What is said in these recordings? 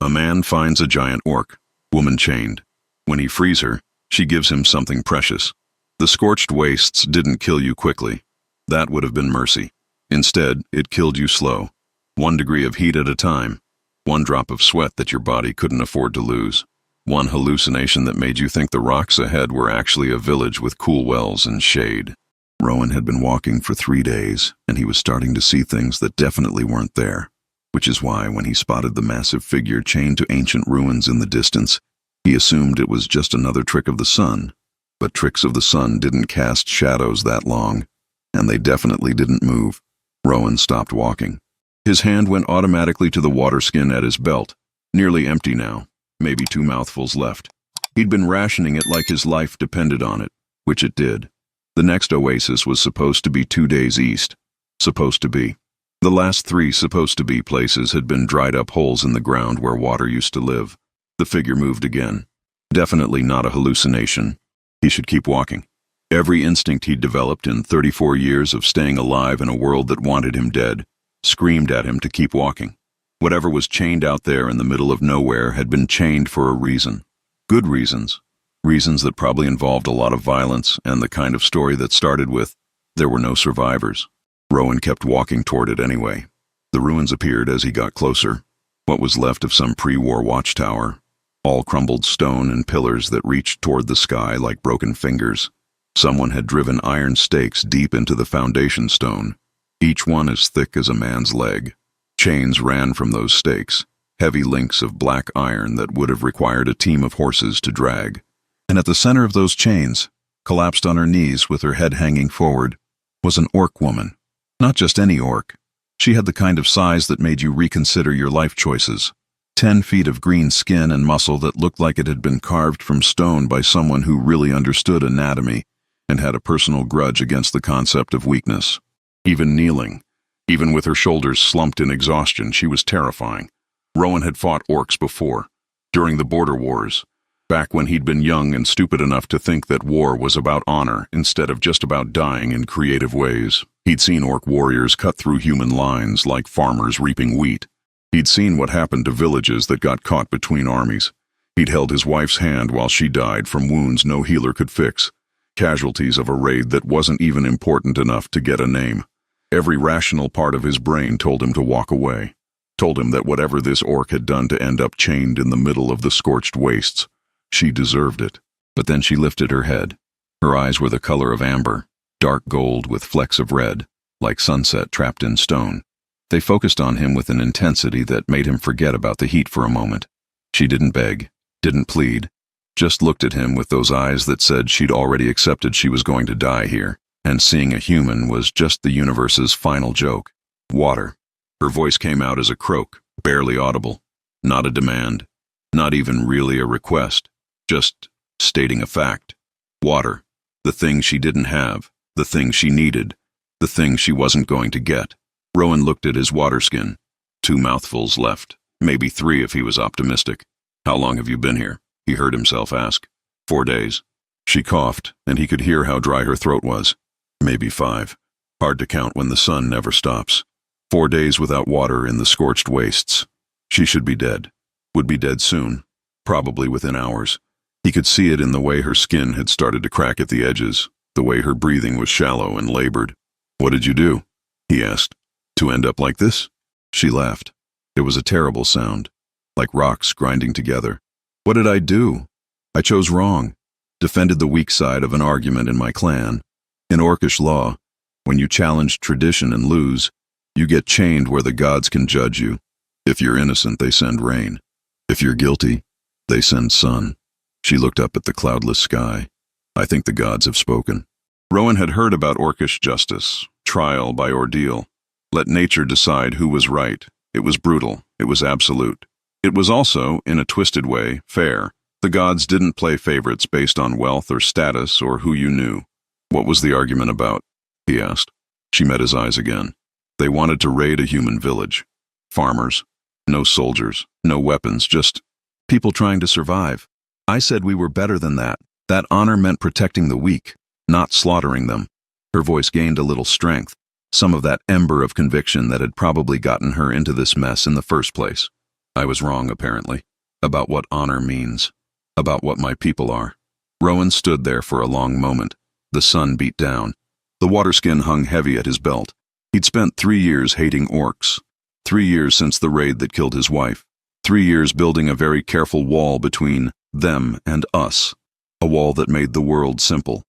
A man finds a giant orc, woman chained. When he frees her, she gives him something precious. The scorched wastes didn't kill you quickly. That would have been mercy. Instead, it killed you slow. 1 degree of heat at a time. 1 drop of sweat that your body couldn't afford to lose. 1 hallucination that made you think the rocks ahead were actually a village with cool wells and shade. Rowan had been walking for 3 days, and he was starting to see things that definitely weren't there, which is why when he spotted the massive figure chained to ancient ruins in the distance, he assumed it was just another trick of the sun. But tricks of the sun didn't cast shadows that long, and they definitely didn't move. Rowan stopped walking. His hand went automatically to the water skin at his belt, nearly empty now, maybe 2 mouthfuls left. He'd been rationing it like his life depended on it, which it did. The next oasis was supposed to be 2 days east. Supposed to be. The last 3 supposed to be places had been dried up holes in the ground where water used to live. The figure moved again. Definitely not a hallucination. He should keep walking. Every instinct he'd developed in 34 years of staying alive in a world that wanted him dead screamed at him to keep walking. Whatever was chained out there in the middle of nowhere had been chained for a reason. Good reasons. Reasons that probably involved a lot of violence and the kind of story that started with, "There were no survivors." Rowan kept walking toward it anyway. The ruins appeared as he got closer. What was left of some pre-war watchtower. All crumbled stone and pillars that reached toward the sky like broken fingers. Someone had driven iron stakes deep into the foundation stone, each one as thick as a man's leg. Chains ran from those stakes, heavy links of black iron that would have required a team of horses to drag. And at the center of those chains, collapsed on her knees with her head hanging forward, was an orc woman. Not just any orc. She had the kind of size that made you reconsider your life choices. 10 feet of green skin and muscle that looked like it had been carved from stone by someone who really understood anatomy and had a personal grudge against the concept of weakness. Even kneeling, even with her shoulders slumped in exhaustion, she was terrifying. Rowan had fought orcs before, during the border wars, back when he'd been young and stupid enough to think that war was about honor instead of just about dying in creative ways. He'd seen orc warriors cut through human lines like farmers reaping wheat. He'd seen what happened to villages that got caught between armies. He'd held his wife's hand while she died from wounds no healer could fix, casualties of a raid that wasn't even important enough to get a name. Every rational part of his brain told him to walk away, told him that whatever this orc had done to end up chained in the middle of the scorched wastes, she deserved it. But then she lifted her head. Her eyes were the color of amber, dark gold with flecks of red, like sunset trapped in stone. They focused on him with an intensity that made him forget about the heat for a moment. She didn't beg, didn't plead, just looked at him with those eyes that said she'd already accepted she was going to die here, and seeing a human was just the universe's final joke. Water. Her voice came out as a croak, barely audible. Not a demand, not even really a request, just stating a fact. Water. The thing she didn't have, the thing she needed, the thing she wasn't going to get. Rowan looked at his water skin. 2 mouthfuls left, maybe 3 if he was optimistic. "How long have you been here?" he heard himself ask. 4 days. She coughed, and he could hear how dry her throat was. Maybe 5. Hard to count when the sun never stops. 4 days without water in the scorched wastes. She should be dead. Would be dead soon, probably within hours. He could see it in the way her skin had started to crack at the edges, the way her breathing was shallow and labored. "What did you do?" he asked. "To end up like this?" She laughed. It was a terrible sound, like rocks grinding together. "What did I do? I chose wrong. Defended the weak side of an argument in my clan. In Orcish law, when you challenge tradition and lose, you get chained where the gods can judge you. If you're innocent, they send rain. If you're guilty, they send sun." She looked up at the cloudless sky. "I think the gods have spoken." Rowan had heard about Orcish justice, trial by ordeal. Let nature decide who was right. It was brutal. It was absolute. It was also, in a twisted way, fair. The gods didn't play favorites based on wealth or status or who you knew. "What was the argument about?" he asked. She met his eyes again. "They wanted to raid a human village. Farmers. No soldiers. No weapons. Just people trying to survive. I said we were better than that. That honor meant protecting the weak, not slaughtering them." Her voice gained a little strength. Some of that ember of conviction that had probably gotten her into this mess in the first place. I was wrong, apparently, about what honor means, about what my people are. Rowan stood there for a long moment. The sun beat down. The waterskin hung heavy at his belt. He'd spent 3 years hating orcs. 3 years since the raid that killed his wife. 3 years building a very careful wall between them and us. A wall that made the world simple.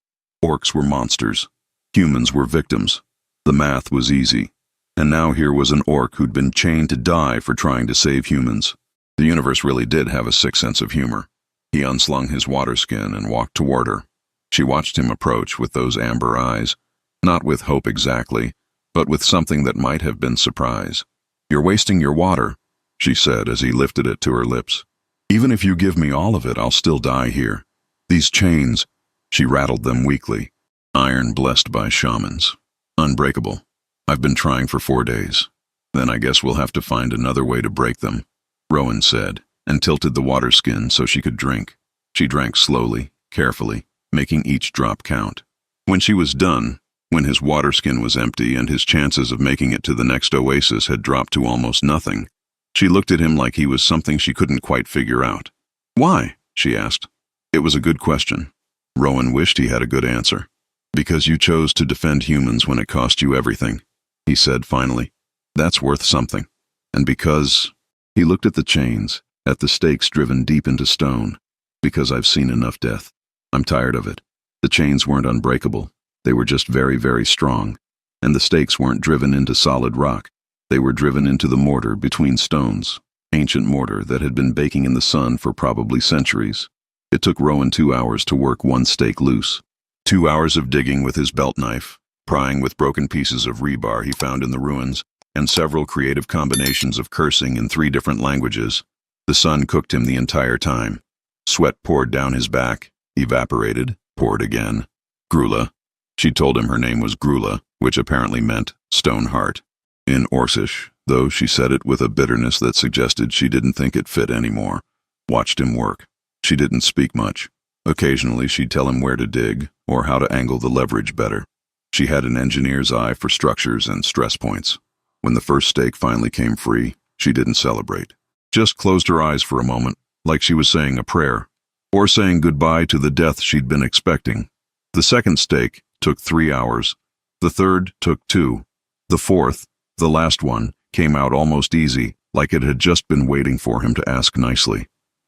Orcs were monsters. Humans were victims. The math was easy. And now here was an orc who'd been chained to die for trying to save humans. The universe really did have a sick sense of humor. He unslung his waterskin and walked toward her. She watched him approach with those amber eyes, not with hope exactly, but with something that might have been surprise. "You're wasting your water," she said as he lifted it to her lips. "Even if you give me all of it, I'll still die here. These chains," she rattled them weakly. "Iron blessed by shamans. Unbreakable. I've been trying for 4 days. Then I guess we'll have to find another way to break them," Rowan said, and tilted the waterskin so she could drink. She drank slowly, carefully, making each drop count. When she was done, when his waterskin was empty and his chances of making it to the next oasis had dropped to almost nothing, she looked at him like he was something she couldn't quite figure out. "Why?" she asked. It was a good question. Rowan wished he had a good answer. "Because you chose to defend humans when it cost you everything," he said finally. "That's worth something. And because—" he looked at the chains, at the stakes driven deep into stone. "Because I've seen enough death. I'm tired of it. The chains weren't unbreakable. They were just very, very strong. And the stakes weren't driven into solid rock. They were driven into the mortar between stones, ancient mortar that had been baking in the sun for probably centuries. It took Rowan 2 hours to work one stake loose. 2 hours of digging with his belt knife, prying with broken pieces of rebar he found in the ruins, and several creative combinations of cursing in 3 different languages. The sun cooked him the entire time. Sweat poured down his back, evaporated, poured again. Grula. She told him her name was Grula, which apparently meant stone heart. In Orcish, though she said it with a bitterness that suggested she didn't think it fit anymore. Watched him work. She didn't speak much. Occasionally she'd tell him where to dig, or how to angle the leverage better. She had an engineer's eye for structures and stress points. When the first stake finally came free, she didn't celebrate. Just closed her eyes for a moment, like she was saying a prayer, or saying goodbye to the death she'd been expecting. The second stake took 3 hours. The third took 2. The fourth, the last one, came out almost easy, like it had just been waiting for him to ask nicely.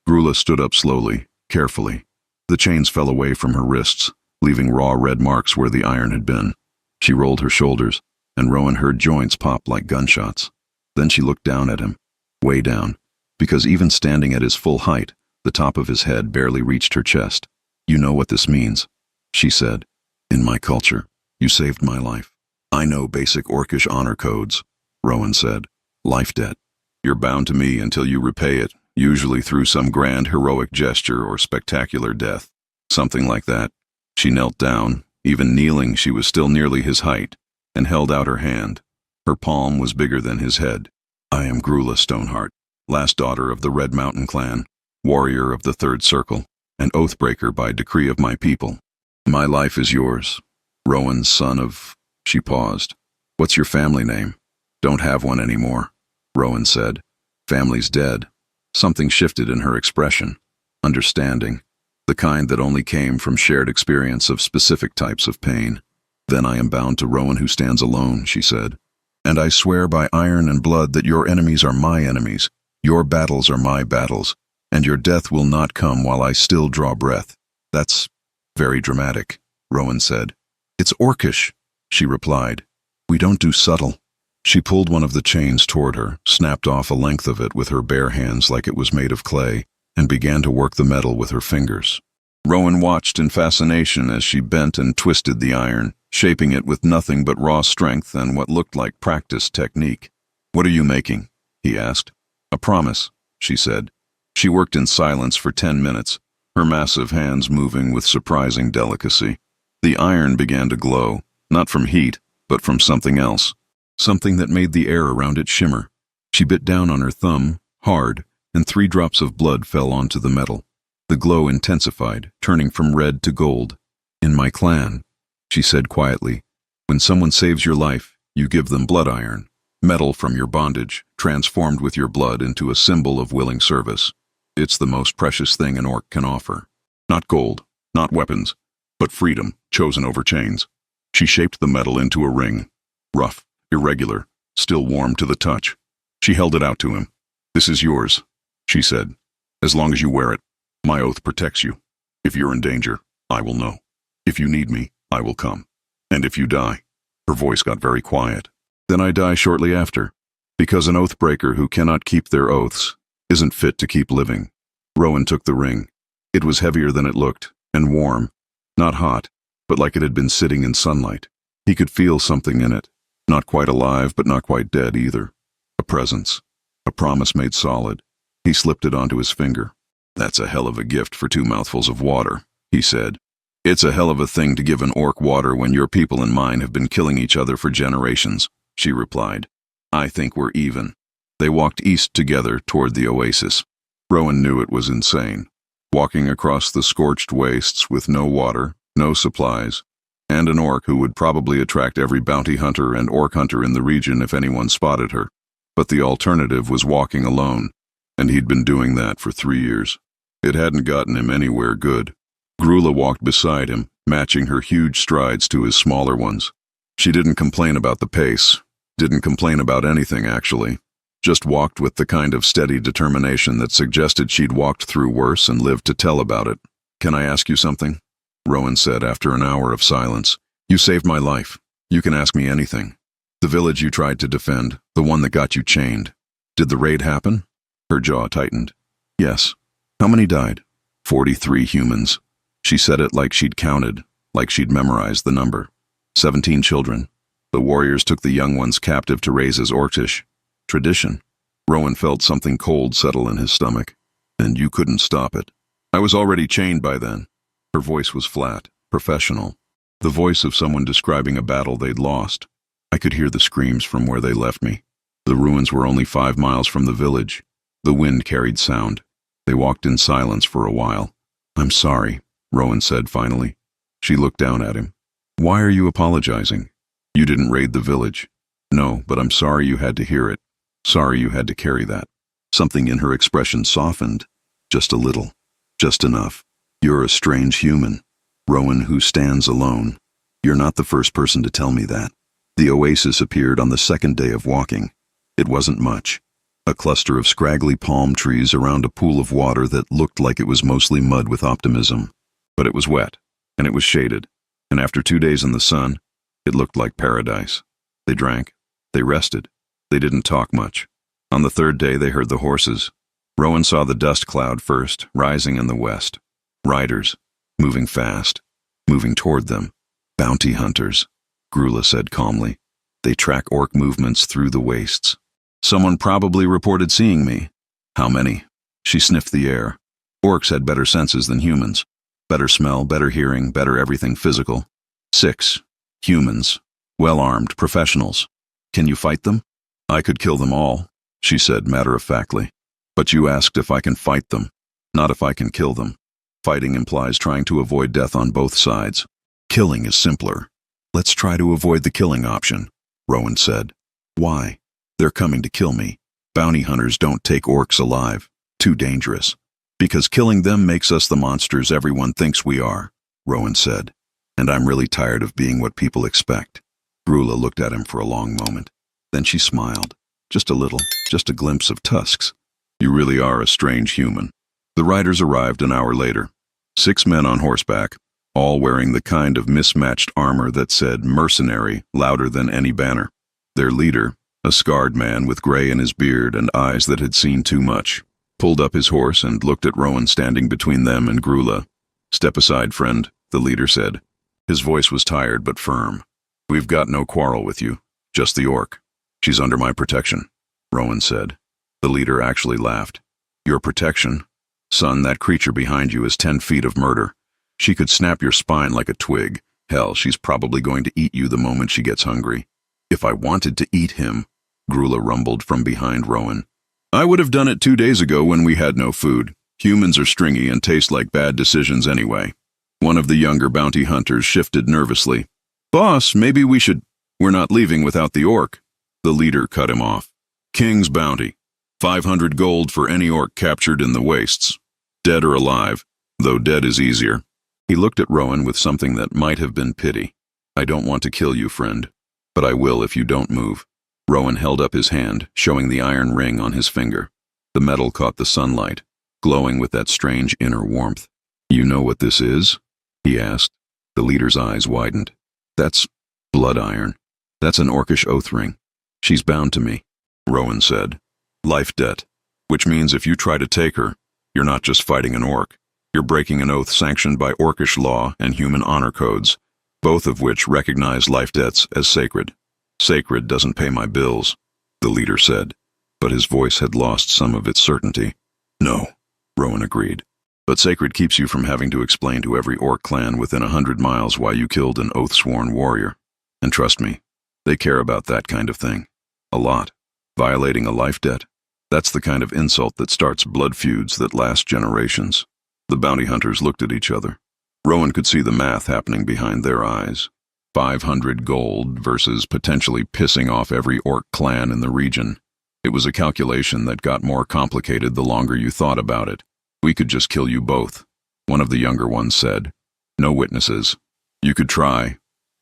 Grula stood up slowly, carefully. The chains fell away from her wrists, leaving raw red marks where the iron had been. She rolled her shoulders, and Rowan heard joints pop like gunshots. Then she looked down at him, way down, because even standing at his full height, the top of his head barely reached her chest. "You know what this means," she said. "In my culture, you saved my life." "I know basic Orcish honor codes," Rowan said. "Life debt. You're bound to me until you repay it, usually through some grand heroic gesture or spectacular death. Something like that." She knelt down. Even kneeling, she was still nearly his height, and held out her hand. Her palm was bigger than his head. "I am Grula Stoneheart, last daughter of the Red Mountain clan, warrior of the Third Circle, and oathbreaker by decree of my people. My life is yours. Rowan, son of—" She paused. "What's your family name?" "Don't have one anymore," Rowan said. "Family's dead." Something shifted in her expression. Understanding. The kind that only came from shared experience of specific types of pain. "Then I am bound to Rowan who stands alone," she said. "And I swear by iron and blood that your enemies are my enemies, your battles are my battles, and your death will not come while I still draw breath." "That's very dramatic," Rowan said. "It's Orcish," she replied. "We don't do subtle." She pulled one of the chains toward her, snapped off a length of it with her bare hands like it was made of clay, and began to work the metal with her fingers. Rowan watched in fascination as she bent and twisted the iron, shaping it with nothing but raw strength and what looked like practiced technique. "What are you making?" he asked. "A promise," she said. She worked in silence for 10 minutes, her massive hands moving with surprising delicacy. The iron began to glow, not from heat, but from something else. Something that made the air around it shimmer. She bit down on her thumb, hard, and 3 drops of blood fell onto the metal. The glow intensified, turning from red to gold. "In my clan," she said quietly, "when someone saves your life, you give them blood iron, metal from your bondage, transformed with your blood into a symbol of willing service. It's the most precious thing an orc can offer. Not gold, not weapons, but freedom, chosen over chains. She shaped the metal into a ring. Rough, irregular, still warm to the touch. She held it out to him. "This is yours," she said. "As long as you wear it, my oath protects you. If you're in danger, I will know. If you need me, I will come. And if you die," her voice got very quiet, "then I die shortly after. Because an oath breaker who cannot keep their oaths isn't fit to keep living." Rowan took the ring. It was heavier than it looked, and warm. Not hot, but like it had been sitting in sunlight. He could feel something in it. Not quite alive, but not quite dead either. A presence. A promise made solid. He slipped it onto his finger. "That's a hell of a gift for 2 mouthfuls of water," he said. "It's a hell of a thing to give an orc water when your people and mine have been killing each other for generations," she replied. "I think we're even." They walked east together toward the oasis. Rowan knew it was insane. Walking across the scorched wastes with no water, no supplies, and an orc who would probably attract every bounty hunter and orc hunter in the region if anyone spotted her. But the alternative was walking alone, and he'd been doing that for 3 years. It hadn't gotten him anywhere good. Grula walked beside him, matching her huge strides to his smaller ones. She didn't complain about the pace. Didn't complain about anything, actually. Just walked with the kind of steady determination that suggested she'd walked through worse and lived to tell about it. "Can I ask you something?" Rowan said after an hour of silence. "You saved my life. You can ask me anything. The village you tried to defend, the one that got you chained. Did the raid happen?" Her jaw tightened. "Yes." "How many died?" 43 humans. She said it like she'd counted, like she'd memorized the number. 17 children. The warriors took the young ones captive to raise as Orcish. Tradition. Rowan felt something cold settle in his stomach. "And you couldn't stop it." "I was already chained by then." Her voice was flat, professional. The voice of someone describing a battle they'd lost. I could hear the screams from where they left me. The ruins were only 5 miles from the village. The wind carried sound. They walked in silence for a while. "I'm sorry," Rowan said finally. She looked down at him. "Why are you apologizing? You didn't raid the village." "No, but I'm sorry you had to hear it. Sorry you had to carry that." Something in her expression softened. Just a little. Just enough. "You're a strange human, Rowan, who stands alone. You're not the first person to tell me that." The oasis appeared on the second day of walking. It wasn't much. A cluster of scraggly palm trees around a pool of water that looked like it was mostly mud with optimism. But it was wet, and it was shaded, and after 2 days in the sun, it looked like paradise. They drank. They rested. They didn't talk much. On the 3rd day, they heard the horses. Rowan saw the dust cloud first, rising in the west. Riders, moving fast, moving toward them. "Bounty hunters," Grula said calmly. "They track orc movements through the wastes." "Someone probably reported seeing me." "How many?" She sniffed the air. Orcs had better senses than humans. Better smell, better hearing, better everything physical. 6. Humans. Well-armed, professionals. "Can you fight them?" "I could kill them all," she said matter-of-factly. "But you asked if I can fight them, not if I can kill them. Fighting implies trying to avoid death on both sides. Killing is simpler." "Let's try to avoid the killing option," Rowan said. "Why?" "They're coming to kill me. Bounty hunters don't take orcs alive. Too dangerous." "Because killing them makes us the monsters everyone thinks we are," Rowan said. "And I'm really tired of being what people expect." Grula looked at him for a long moment. Then she smiled. Just a little, just a glimpse of tusks. "You really are a strange human." The riders arrived an hour later. 6 men on horseback, all wearing the kind of mismatched armor that said mercenary louder than any banner. Their leader, a scarred man with gray in his beard and eyes that had seen too much, pulled up his horse and looked at Rowan standing between them and Grula. "Step aside, friend," the leader said. His voice was tired but firm. "We've got no quarrel with you, just the orc. She's under my protection," Rowan said. The leader actually laughed. "Your protection? Son, that creature behind you is 10 feet of murder. She could snap your spine like a twig. Hell, she's probably going to eat you the moment she gets hungry." "If I wanted to eat him," Grula rumbled from behind Rowan, "I would have done it 2 days ago when we had no food. Humans are stringy and taste like bad decisions anyway." One of the younger bounty hunters shifted nervously. "Boss, maybe we should—" "We're not leaving without the orc." The leader cut him off. King's bounty. 500 gold for any orc captured in the wastes. Dead or alive, though dead is easier. He looked at Rowan with something that might have been pity. I don't want to kill you, friend, but I will if you don't move. Rowan held up his hand, showing the iron ring on his finger. The metal caught the sunlight, glowing with that strange inner warmth. You know what this is? He asked. The leader's eyes widened. That's blood iron. That's an orcish oath ring. She's bound to me, Rowan said. Life debt, which means if you try to take her, you're not just fighting an orc. You're breaking an oath sanctioned by orcish law and human honor codes, both of which recognize life debts as sacred. Sacred doesn't pay my bills, the leader said, but his voice had lost some of its certainty. No, Rowan agreed, but sacred keeps you from having to explain to every orc clan within 100 miles why you killed an oath-sworn warrior. And trust me, they care about that kind of thing. A lot. Violating a life debt. That's the kind of insult that starts blood feuds that last generations. The bounty hunters looked at each other. Rowan could see the math happening behind their eyes. 500 gold versus potentially pissing off every orc clan in the region. It was a calculation that got more complicated the longer you thought about it. We could just kill you both, one of the younger ones said. No witnesses. You could try,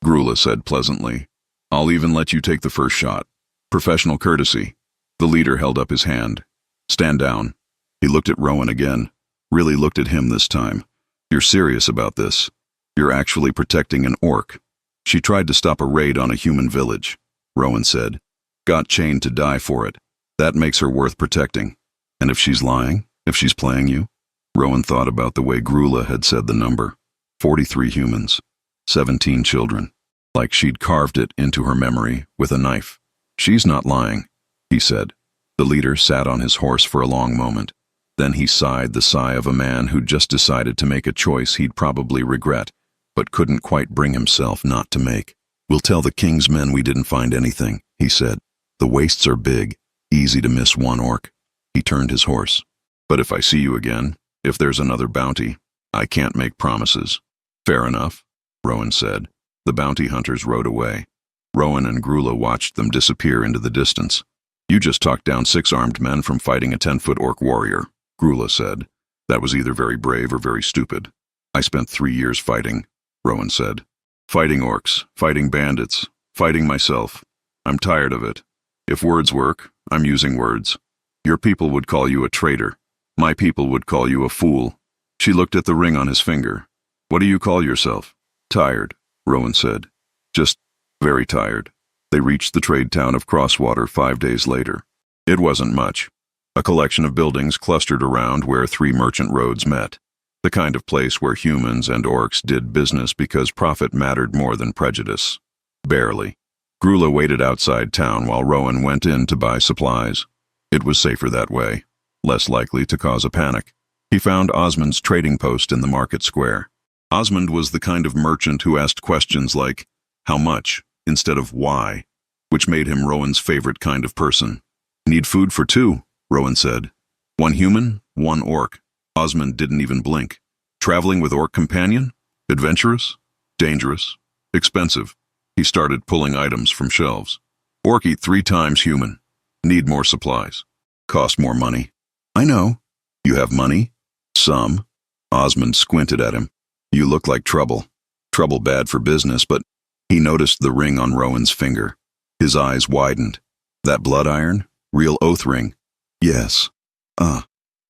Grula said pleasantly. I'll even let you take the first shot. Professional courtesy. The leader held up his hand. Stand down. He looked at Rowan again. Really looked at him this time. You're serious about this. You're actually protecting an orc. She tried to stop a raid on a human village, Rowan said. Got chained to die for it. That makes her worth protecting. And if she's lying, if she's playing you? Rowan thought about the way Grula had said the number. 43 humans. 17 children. Like she'd carved it into her memory with a knife. She's not lying, he said. The leader sat on his horse for a long moment. Then he sighed the sigh of a man who'd just decided to make a choice he'd probably regret, but couldn't quite bring himself not to make. We'll tell the king's men we didn't find anything, he said. The wastes are big, easy to miss one orc. He turned his horse. But if I see you again, if there's another bounty, I can't make promises. Fair enough, Rowan said. The bounty hunters rode away. Rowan and Grula watched them disappear into the distance. You just talked down 6 armed men from fighting a 10-foot orc warrior, Grula said. That was either very brave or very stupid. I spent 3 years fighting, Rowan said. Fighting orcs, fighting bandits, fighting myself. I'm tired of it. If words work, I'm using words. Your people would call you a traitor. My people would call you a fool. She looked at the ring on his finger. What do you call yourself? Tired, Rowan said. Just very tired. They reached the trade town of Crosswater 5 days later. It wasn't much. A collection of buildings clustered around where 3 merchant roads met. The kind of place where humans and orcs did business because profit mattered more than prejudice. Barely. Grula waited outside town while Rowan went in to buy supplies. It was safer that way, less likely to cause a panic. He found Osmond's trading post in the market square. Osmond was the kind of merchant who asked questions like, how much, instead of why, which made him Rowan's favorite kind of person. Need food for 2, Rowan said. 1 human, 1 orc. Osmond didn't even blink. Traveling with orc companion? Adventurous? Dangerous? Expensive. He started pulling items from shelves. Orc eat 3 times human. Need more supplies. Cost more money. I know. You have money? Some. Osmond squinted at him. You look like trouble. Trouble bad for business, but he noticed the ring on Rowan's finger. His eyes widened. That blood iron? Real oath ring? Yes.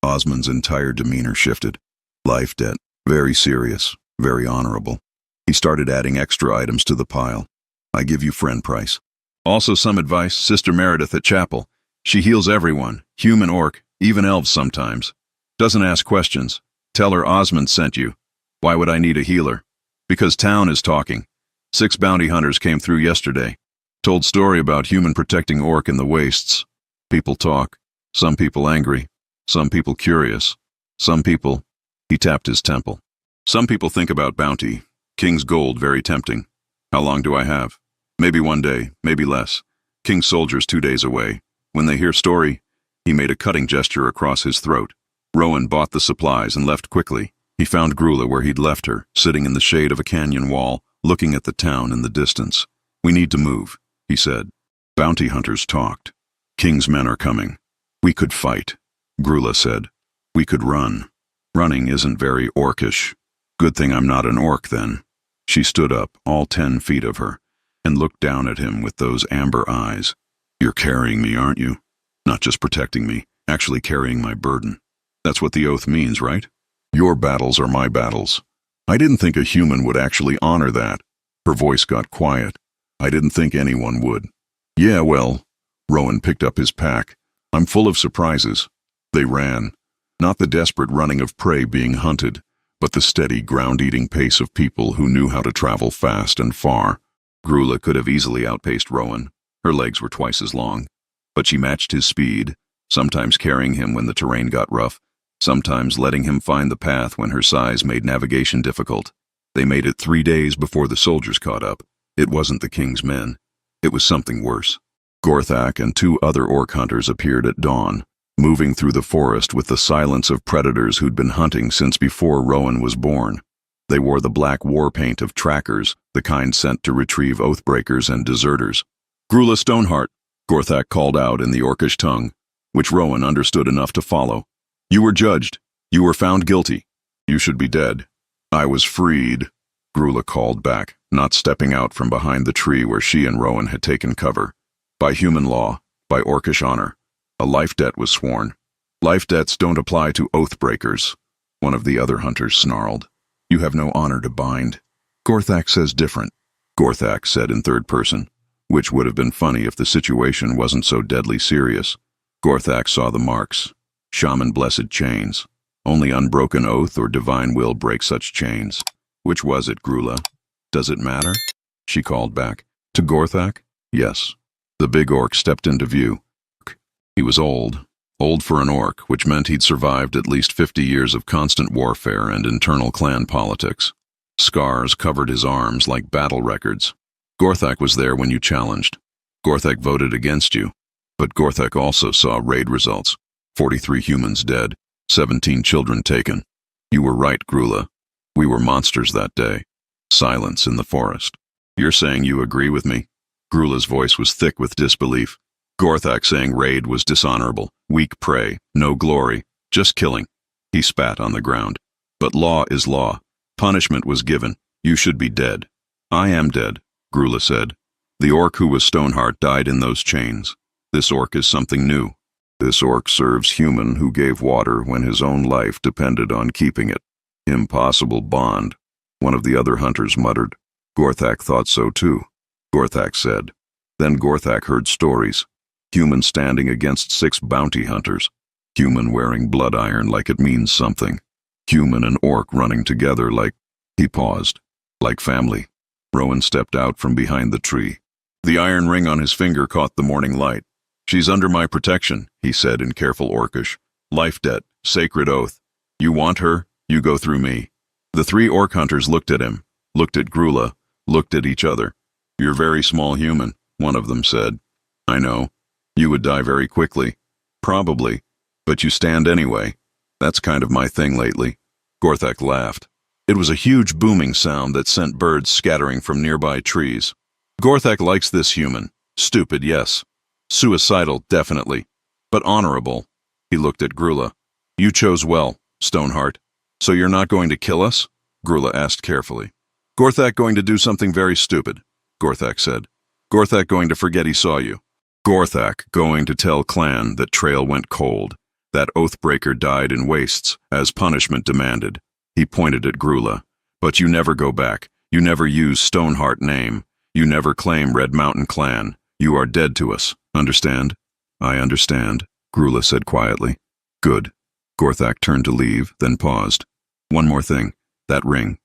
Osmond's entire demeanor shifted. Life debt. Very serious. Very honorable. He started adding extra items to the pile. I give you friend price. Also some advice, Sister Meredith at chapel. She heals everyone, human orc, even elves sometimes. Doesn't ask questions. Tell her Osmond sent you. Why would I need a healer? Because town is talking. 6 bounty hunters came through yesterday. Told story about human protecting orc in the wastes. People talk. Some people angry. Some people curious. Some people... He tapped his temple. Some people think about bounty. King's gold very tempting. How long do I have? Maybe 1 day, maybe less. King's soldiers 2 days away. When they hear story, he made a cutting gesture across his throat. Rowan bought the supplies and left quickly. He found Grula where he'd left her, sitting in the shade of a canyon wall, looking at the town in the distance. We need to move, he said. Bounty hunters talked. King's men are coming. We could fight, Grula said. We could run. Running isn't very orcish. Good thing I'm not an orc then. She stood up, all 10 feet of her, and looked down at him with those amber eyes. You're carrying me, aren't you? Not just protecting me, actually carrying my burden. That's what the oath means, right? Your battles are my battles. I didn't think a human would actually honor that. Her voice got quiet. I didn't think anyone would. Yeah, well, Rowan picked up his pack. I'm full of surprises. They ran. Not the desperate running of prey being hunted, but the steady, ground-eating pace of people who knew how to travel fast and far. Grula could have easily outpaced Rowan. Her legs were twice as long. But she matched his speed, sometimes carrying him when the terrain got rough, sometimes letting him find the path when her size made navigation difficult. They made it 3 days before the soldiers caught up. It wasn't the king's men. It was something worse. Gorthak and 2 other orc hunters appeared at dawn, moving through the forest with the silence of predators who'd been hunting since before Rowan was born. They wore the black war paint of trackers, the kind sent to retrieve oathbreakers and deserters. Grula Stoneheart, Gorthak called out in the orcish tongue, which Rowan understood enough to follow. You were judged. You were found guilty. You should be dead. I was freed, Grula called back, not stepping out from behind the tree where she and Rowan had taken cover. By human law, by orcish honor, a life debt was sworn. Life debts don't apply to oathbreakers, one of the other hunters snarled. You have no honor to bind. Gorthak says different, Gorthak said in third person, which would have been funny if the situation wasn't so deadly serious. Gorthak saw the marks. Shaman-blessed chains. Only unbroken oath or divine will break such chains. Which was it, Grula? Does it matter? She called back. To Gorthak? Yes. The big orc stepped into view. He was old for an orc, which meant he'd survived at least 50 years of constant warfare and internal clan politics. Scars covered his arms like battle records. Gorthak was there when you challenged. Gorthak voted against you, but Gorthak also saw raid results. 43 humans dead, 17 children taken. You were right, Grula. We were monsters that day. Silence in the forest. You're saying you agree with me? Grula's voice was thick with disbelief. Gorthak saying raid was dishonorable, weak prey, no glory, just killing. He spat on the ground. But law is law. Punishment was given. You should be dead. I am dead, Grula said. The orc who was Stoneheart died in those chains. This orc is something new. This orc serves human who gave water when his own life depended on keeping it. Impossible bond, one of the other hunters muttered. Gorthak thought so too, Gorthak said. Then Gorthak heard stories. Human standing against 6 bounty hunters. Human wearing blood iron like it means something. Human and orc running together like... He paused. Like family. Rowan stepped out from behind the tree. The iron ring on his finger caught the morning light. She's under my protection, he said in careful orcish. Life debt, sacred oath. You want her, you go through me. The 3 orc hunters looked at him, looked at Grula, looked at each other. You're very small human, one of them said. I know. You would die very quickly. Probably. But you stand anyway. That's kind of my thing lately. Gorthak laughed. It was a huge booming sound that sent birds scattering from nearby trees. Gorthak likes this human. Stupid, yes. Suicidal, definitely. But honorable. He looked at Grula. You chose well, Stoneheart. So you're not going to kill us? Grula asked carefully. Gorthak going to do something very stupid, Gorthak said. Gorthak going to forget he saw you. Gorthak going to tell clan that trail went cold, that oathbreaker died in wastes, as punishment demanded. He pointed at Grula. But you never go back. You never use Stoneheart name. You never claim Red Mountain clan. You are dead to us. Understand? I understand, Grula said quietly. Good. Gorthak turned to leave, then paused. One more thing. That ring.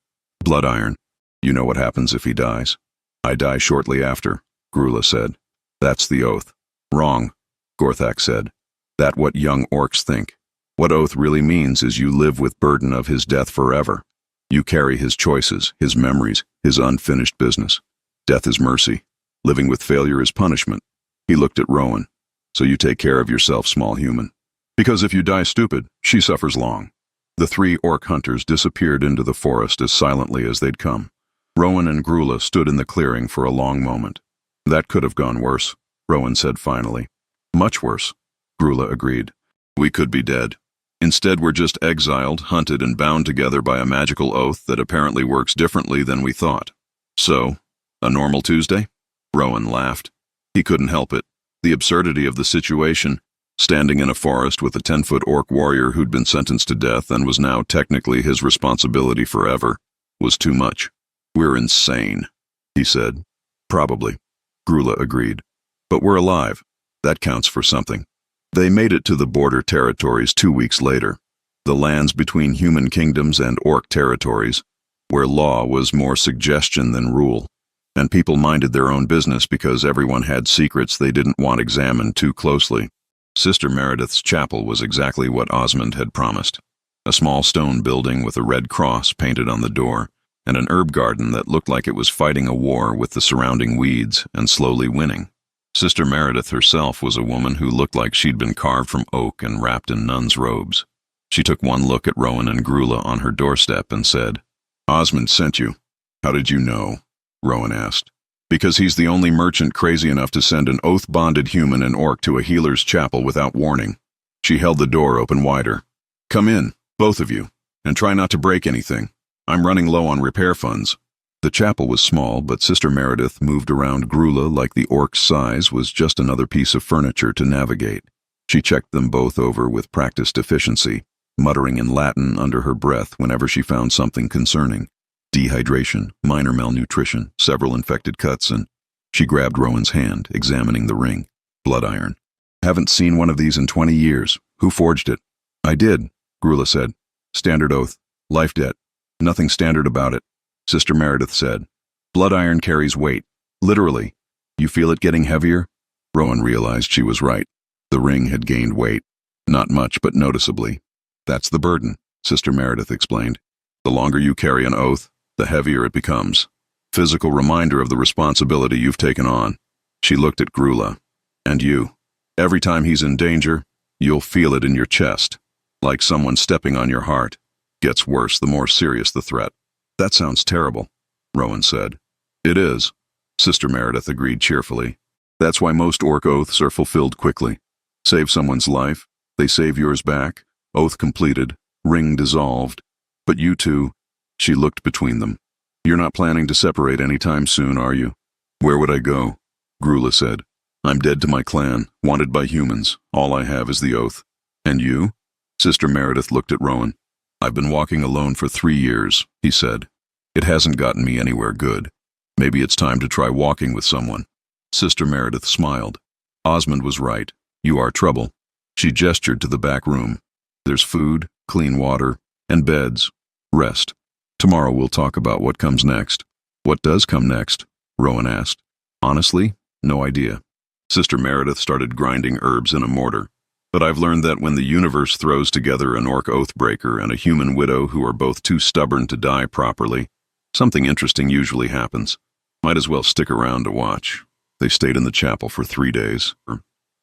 Blood iron. You know what happens if he dies? I die shortly after, Grula said. That's the oath. Wrong, Gorthak said. That what young orcs think. What oath really means is you live with burden of his death forever. You carry his choices, his memories, his unfinished business. Death is mercy. Living with failure is punishment. He looked at Rowan. So you take care of yourself, small human. Because if you die stupid, she suffers long. The 3 orc hunters disappeared into the forest as silently as they'd come. Rowan and Grula stood in the clearing for a long moment. That could have gone worse, Rowan said finally. Much worse, Grula agreed. We could be dead. Instead, we're just exiled, hunted, and bound together by a magical oath that apparently works differently than we thought. So, a normal Tuesday? Rowan laughed. He couldn't help it. The absurdity of the situation, standing in a forest with a 10-foot orc warrior who'd been sentenced to death and was now technically his responsibility forever, was too much. We're insane, he said. Probably, Grula agreed. But we're alive. That counts for something. They made it to the border territories 2 weeks later, the lands between human kingdoms and orc territories, where law was more suggestion than rule, and people minded their own business because everyone had secrets they didn't want examined too closely. Sister Meredith's chapel was exactly what Osmond had promised. A small stone building with a red cross painted on the door, and an herb garden that looked like it was fighting a war with the surrounding weeds and slowly winning. Sister Meredith herself was a woman who looked like she'd been carved from oak and wrapped in nun's robes. She took one look at Rowan and Grula on her doorstep and said, "Osmond sent you." "How did you know?" Rowan asked. "Because he's the only merchant crazy enough to send an oath-bonded human and orc to a healer's chapel without warning." She held the door open wider. "Come in, both of you, and try not to break anything. I'm running low on repair funds." The chapel was small, but Sister Meredith moved around Grula like the orc's size was just another piece of furniture to navigate. She checked them both over with practiced efficiency, muttering in Latin under her breath whenever she found something concerning. Dehydration, minor malnutrition, several infected cuts, and she grabbed Rowan's hand, examining the ring. "Blood iron. Haven't seen one of these in 20 years. Who forged it?" "I did," Grula said. "Standard oath. Life debt. Nothing standard about it," Sister Meredith said. "Blood iron carries weight. Literally. You feel it getting heavier?" Rowan realized she was right. The ring had gained weight. Not much, but noticeably. "That's the burden," Sister Meredith explained. "The longer you carry an oath, the heavier it becomes. Physical reminder of the responsibility you've taken on." She looked at Grula. "And you. Every time he's in danger, you'll feel it in your chest, like someone stepping on your heart. Gets worse the more serious the threat." "That sounds terrible," Rowan said. "It is," Sister Meredith agreed cheerfully. "That's why most orc oaths are fulfilled quickly. Save someone's life, they save yours back, oath completed, ring dissolved. But you two," she looked between them. "You're not planning to separate anytime soon, are you?" "Where would I go?" Grula said. "I'm dead to my clan, wanted by humans. All I have is the oath." "And you?" Sister Meredith looked at Rowan. "I've been walking alone for 3 years, he said. "It hasn't gotten me anywhere good. Maybe it's time to try walking with someone." Sister Meredith smiled. "Osmond was right. You are trouble." She gestured to the back room. "There's food, clean water, and beds. Rest. Tomorrow we'll talk about what comes next." "What does come next?" Rowan asked. "Honestly, no idea." Sister Meredith started grinding herbs in a mortar. "But I've learned that when the universe throws together an orc oathbreaker and a human widow who are both too stubborn to die properly, something interesting usually happens. Might as well stick around to watch." They stayed in the chapel for 3 days.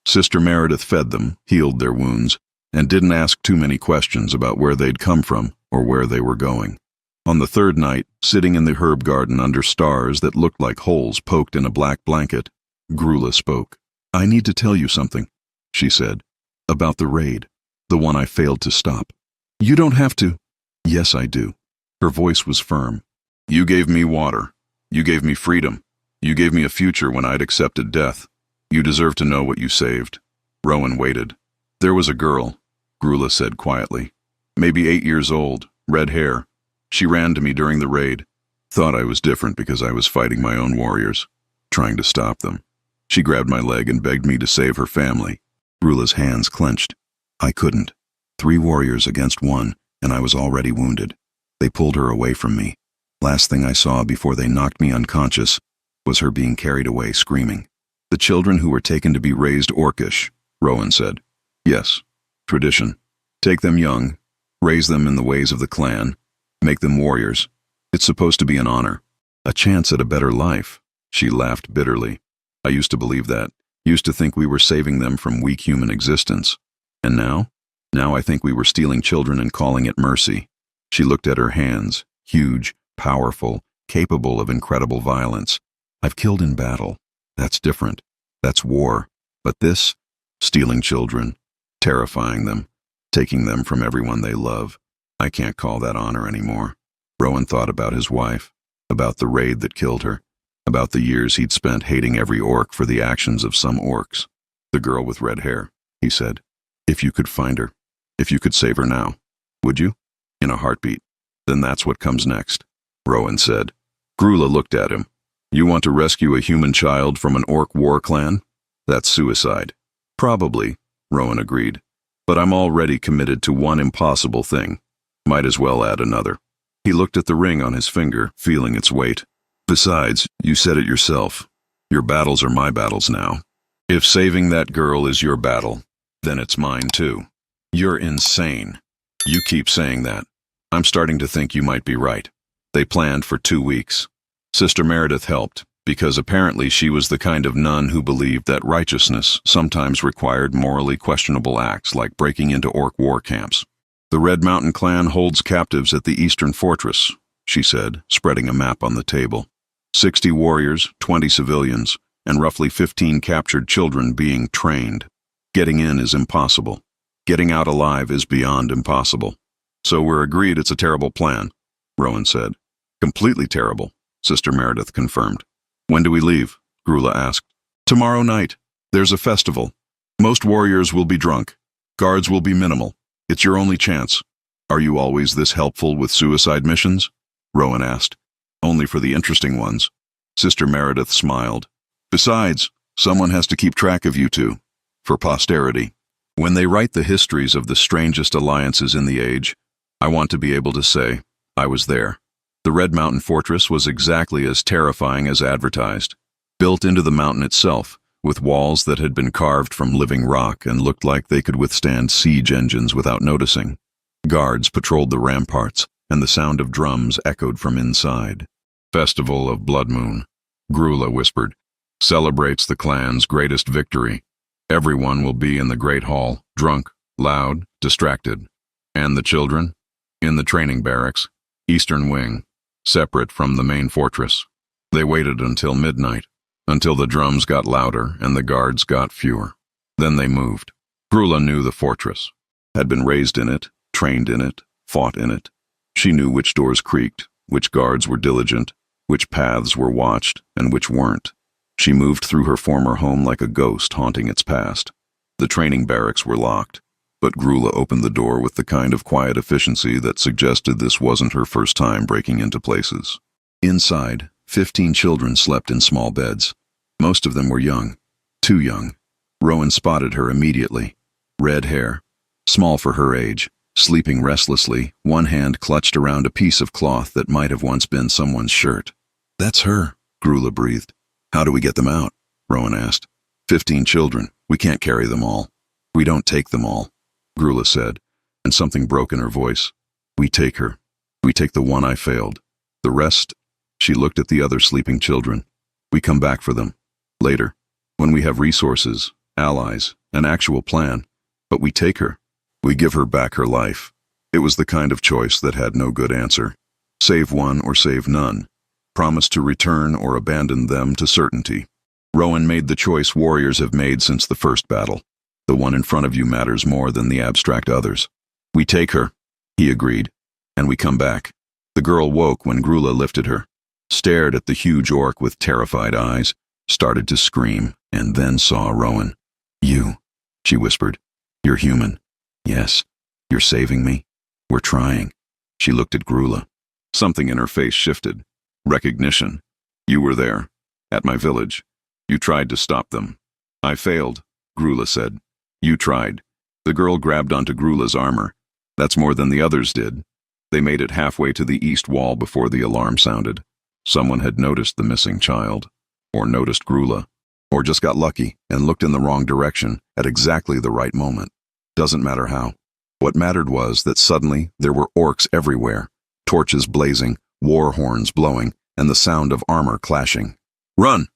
Sister Meredith fed them, healed their wounds, and didn't ask too many questions about where they'd come from or where they were going. On the 3rd night, sitting in the herb garden under stars that looked like holes poked in a black blanket, Grula spoke. "I need to tell you something," she said. "About the raid, the one I failed to stop." "You don't have to." "Yes, I do." Her voice was firm. "You gave me water. You gave me freedom. You gave me a future when I'd accepted death. You deserve to know what you saved." Rowan waited. "There was a girl," Grula said quietly. "Maybe 8 years old, red hair. She ran to me during the raid. Thought I was different because I was fighting my own warriors, trying to stop them. She grabbed my leg and begged me to save her family." Grula's hands clenched. "I couldn't. 3 warriors against 1, and I was already wounded. They pulled her away from me. Last thing I saw before they knocked me unconscious was her being carried away screaming." "The children who were taken to be raised orcish," Rowan said. "Yes. Tradition. Take them young, raise them in the ways of the clan, make them warriors. It's supposed to be an honor. A chance at a better life." She laughed bitterly. "I used to believe that. Used to think we were saving them from weak human existence. And now? Now I think we were stealing children and calling it mercy." She looked at her hands, huge, powerful, capable of incredible violence. "I've killed in battle. That's different. That's war. But this, stealing children, terrifying them, taking them from everyone they love. I can't call that honor anymore. Rowan thought about his wife, about the raid that killed her, about the years he'd spent hating every orc for the actions of some orcs. The girl with red hair, he said. If you could find her, if you could save her now, would you? In a heartbeat. Then that's what comes next, Rowan said. Grula looked at him. You want to rescue a human child from an orc war clan? That's suicide. Probably, Rowan agreed. But I'm already committed to one impossible thing. Might as well add another. He looked at the ring on his finger, feeling its weight. Besides, you said it yourself. Your battles are my battles now. If saving that girl is your battle, then it's mine too. You're insane. You keep saying that. I'm starting to think you might be right. They planned for 2 weeks. Sister Meredith helped, because apparently she was the kind of nun who believed that righteousness sometimes required morally questionable acts like breaking into orc war camps. The Red Mountain clan holds captives at the Eastern Fortress, she said, spreading a map on the table. 60 warriors, 20 civilians, and roughly 15 captured children being trained. Getting in is impossible. Getting out alive is beyond impossible. So we're agreed it's a terrible plan, Rowan said. Completely terrible, Sister Meredith confirmed. When do we leave? Grula asked. Tomorrow night. There's a festival. Most warriors will be drunk. Guards will be minimal. It's your only chance. Are you always this helpful with suicide missions? Rowan asked. Only for the interesting ones. Sister Meredith smiled. Besides, someone has to keep track of you two. For posterity. When they write the histories of the strangest alliances in the age, I want to be able to say, I was there. The Red Mountain Fortress was exactly as terrifying as advertised. Built into the mountain itself, with walls that had been carved from living rock and looked like they could withstand siege engines without noticing. Guards patrolled the ramparts, and the sound of drums echoed from inside. Festival of Blood Moon, Grula whispered, celebrates the clan's greatest victory. Everyone will be in the Great Hall, drunk, loud, distracted. And the children? In the training barracks, Eastern Wing, separate from the main fortress. They waited until midnight, until the drums got louder and the guards got fewer. Then they moved. Grula knew the fortress, had been raised in it, trained in it, fought in it. She knew which doors creaked, which guards were diligent, which paths were watched, and which weren't. She moved through her former home like a ghost haunting its past. The training barracks were locked, but Grula opened the door with the kind of quiet efficiency that suggested this wasn't her first time breaking into places. Inside, 15 children slept in small beds. Most of them were young, too young. Rowan spotted her immediately. Red hair, small for her age, sleeping restlessly, one hand clutched around a piece of cloth that might have once been someone's shirt. That's her, Grula breathed. How do we get them out? Rowan asked. 15 children. We can't carry them all. We don't take them all, Grula said, and something broke in her voice. We take her. We take the one I failed. The rest, she looked at the other sleeping children. We come back for them. Later, when we have resources, allies, an actual plan. But we take her. We give her back her life. It was the kind of choice that had no good answer. Save one or save none. Promise to return or abandon them to certainty. Rowan made the choice warriors have made since the first battle. The one in front of you matters more than the abstract others. We take her, he agreed, and we come back. The girl woke when Grula lifted her, stared at the huge orc with terrified eyes, started to scream, and then saw Rowan. You, she whispered. You're human. Yes. You're saving me. We're trying. She looked at Grula. Something in her face shifted. Recognition. You were there, at my village. You tried to stop them. I failed, Grula said. You tried. The girl grabbed onto Grula's armor. That's more than the others did. They made it halfway to the east wall before the alarm sounded. Someone had noticed the missing child, or noticed Grula, or just got lucky and looked in the wrong direction at exactly the right moment. Doesn't matter how. What mattered was that suddenly there were orcs everywhere, torches blazing, war horns blowing, and the sound of armor clashing. Run,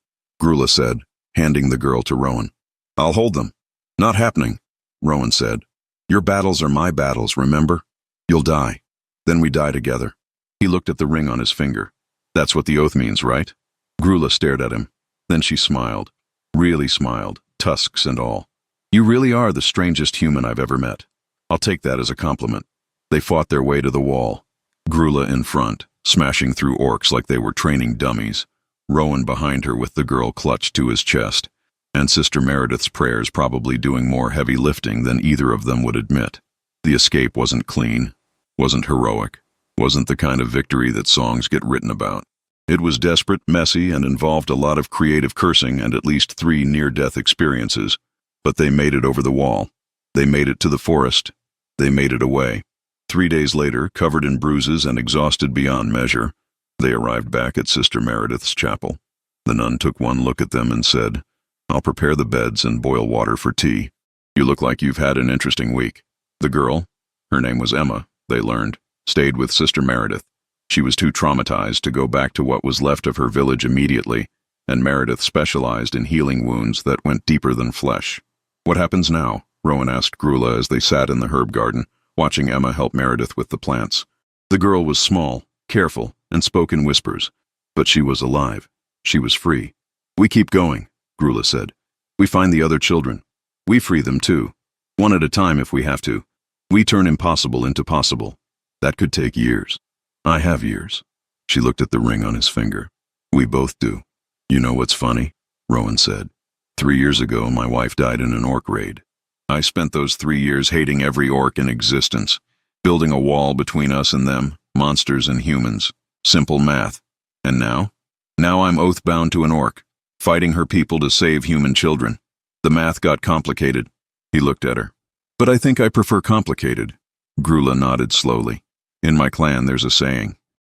Grula said, handing the girl to Rowan. I'll hold them. Not happening, Rowan said. Your battles are my battles, remember? You'll die. Then we die together. He looked at the ring on his finger. That's what the oath means, right? Grula stared at him. Then she smiled. Really smiled, tusks and all. You really are the strangest human I've ever met. I'll take that as a compliment. They fought their way to the wall. Grula in front, smashing through orcs like they were training dummies. Rowan behind her with the girl clutched to his chest. And Sister Meredith's prayers probably doing more heavy lifting than either of them would admit. The escape wasn't clean, wasn't heroic, wasn't the kind of victory that songs get written about. It was desperate, messy, and involved a lot of creative cursing and at least 3 near-death experiences. But they made it over the wall. They made it to the forest. They made it away. 3 days later, covered in bruises and exhausted beyond measure, they arrived back at Sister Meredith's chapel. The nun took one look at them and said, "I'll prepare the beds and boil water for tea. You look like you've had an interesting week." The girl, her name was Emma, they learned, stayed with Sister Meredith. She was too traumatized to go back to what was left of her village immediately, and Meredith specialized in healing wounds that went deeper than flesh. "What happens now?" Rowan asked Grula as they sat in the herb garden, watching Emma help Meredith with the plants. The girl was small, careful, and spoke in whispers, but she was alive. She was free. "We keep going," Grula said. "We find the other children. We free them too. One at a time if we have to. We turn impossible into possible. That could take years. I have years." She looked at the ring on his finger. "We both do." "You know what's funny?" Rowan said. 3 years ago, my wife died in an orc raid. I spent those 3 years hating every orc in existence, building a wall between us and them, monsters and humans. Simple math. And now? Now I'm oath-bound to an orc, fighting her people to save human children. The math got complicated. He looked at her. "But I think I prefer complicated." Grula nodded slowly. "In my clan there's a saying.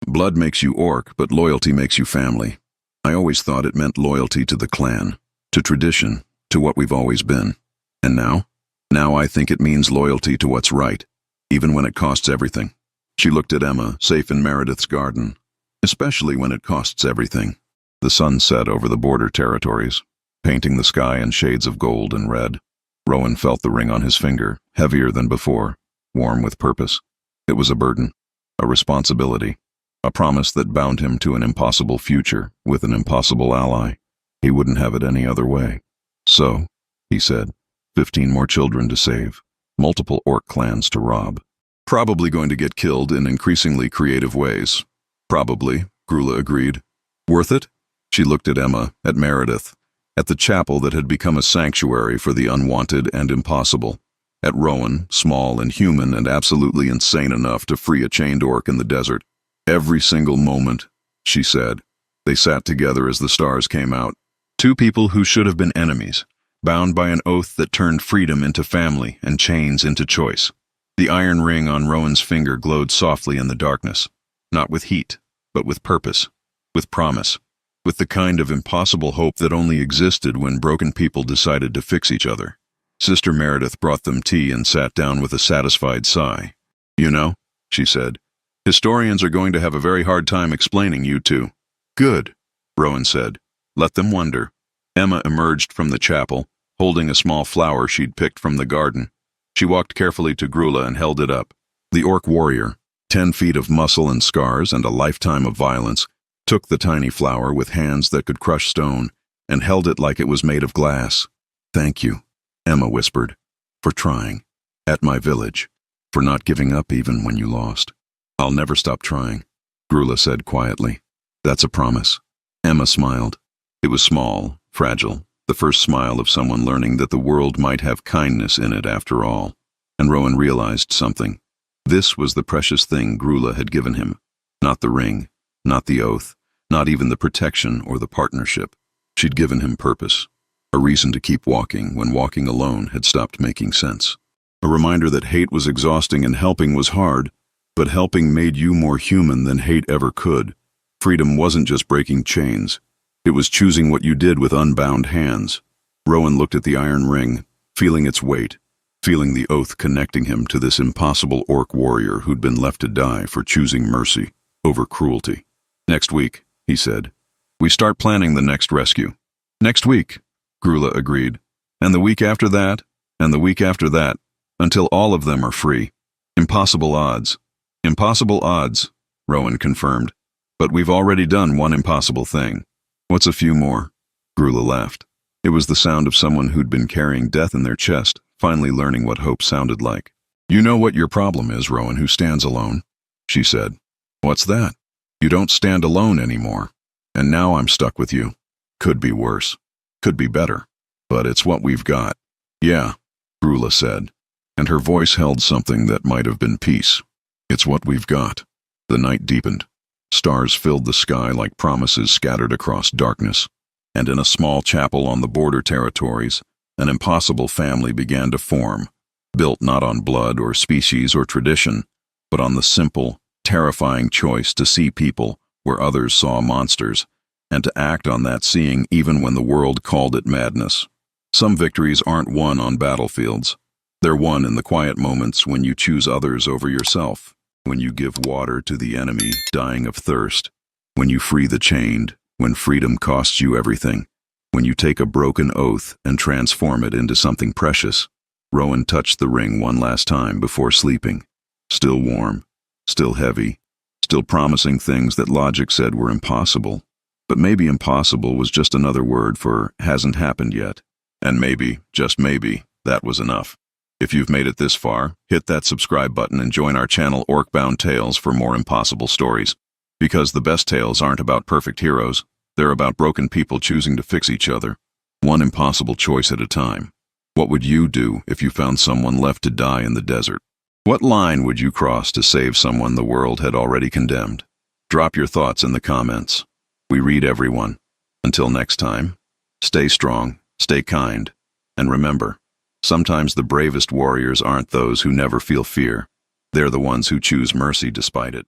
Blood makes you orc, but loyalty makes you family. I always thought it meant loyalty to the clan, to tradition, to what we've always been. And now? Now I think it means loyalty to what's right, even when it costs everything." She looked at Emma, safe in Meredith's garden. "Especially when it costs everything." The sun set over the border territories, painting the sky in shades of gold and red. Rowan felt the ring on his finger, heavier than before, warm with purpose. It was a burden, a responsibility, a promise that bound him to an impossible future with an impossible ally. He wouldn't have it any other way. "So," he said, 15 more children to save, multiple orc clans to rob. Probably going to get killed in increasingly creative ways. Probably, Grula agreed. Worth it? She looked at Emma, at Meredith, at the chapel that had become a sanctuary for the unwanted and impossible, at Rowan, small and human and absolutely insane enough to free a chained orc in the desert. "Every single moment," she said. They sat together as the stars came out. 2 people who should have been enemies, bound by an oath that turned freedom into family and chains into choice. The iron ring on Rowan's finger glowed softly in the darkness, not with heat, but with purpose, with promise, with the kind of impossible hope that only existed when broken people decided to fix each other. Sister Meredith brought them tea and sat down with a satisfied sigh. "You know," she said, "historians are going to have a very hard time explaining you two." "Good," Rowan said. "Let them wonder." Emma emerged from the chapel, holding a small flower she'd picked from the garden. She walked carefully to Grula and held it up. The orc warrior, 10 feet of muscle and scars and a lifetime of violence, took the tiny flower with hands that could crush stone and held it like it was made of glass. "Thank you," Emma whispered, "for trying. At my village. For not giving up even when you lost." "I'll never stop trying," Grula said quietly. "That's a promise." Emma smiled. It was small, fragile, the first smile of someone learning that the world might have kindness in it after all. And Rowan realized something. This was the precious thing Grula had given him. Not the ring, not the oath, not even the protection or the partnership. She'd given him purpose, a reason to keep walking when walking alone had stopped making sense. A reminder that hate was exhausting and helping was hard, but helping made you more human than hate ever could. Freedom wasn't just breaking chains. It was choosing what you did with unbound hands. Rowan looked at the iron ring, feeling its weight, feeling the oath connecting him to this impossible orc warrior who'd been left to die for choosing mercy over cruelty. "Next week," he said, "we start planning the next rescue." "Next week," Grula agreed. "And the week after that, and the week after that, until all of them are free. Impossible odds." "Impossible odds," Rowan confirmed. "But we've already done one impossible thing." "What's a few more?" Grula laughed. It was the sound of someone who'd been carrying death in their chest, finally learning what hope sounded like. "You know what your problem is, Rowan, who stands alone," she said. "What's that?" "You don't stand alone anymore. And now I'm stuck with you. Could be worse. Could be better. But it's what we've got." "Yeah," Grula said, and her voice held something that might have been peace. "It's what we've got." The night deepened. Stars filled the sky like promises scattered across darkness. And in a small chapel on the border territories, an impossible family began to form, built not on blood or species or tradition, but on the simple, terrifying choice to see people where others saw monsters, and to act on that seeing even when the world called it madness. Some victories aren't won on battlefields. They're won in the quiet moments when you choose others over yourself, when you give water to the enemy dying of thirst, when you free the chained, when freedom costs you everything, when you take a broken oath and transform it into something precious. Rowan touched the ring one last time before sleeping. Still warm, still heavy, still promising things that logic said were impossible. But maybe impossible was just another word for hasn't happened yet. And maybe, just maybe, that was enough. If you've made it this far, hit that subscribe button and join our channel Orcbound Tales for more impossible stories. Because the best tales aren't about perfect heroes, they're about broken people choosing to fix each other, one impossible choice at a time. What would you do if you found someone left to die in the desert? What line would you cross to save someone the world had already condemned? Drop your thoughts in the comments. We read everyone. Until next time, stay strong, stay kind, and remember, sometimes the bravest warriors aren't those who never feel fear. They're the ones who choose mercy despite it.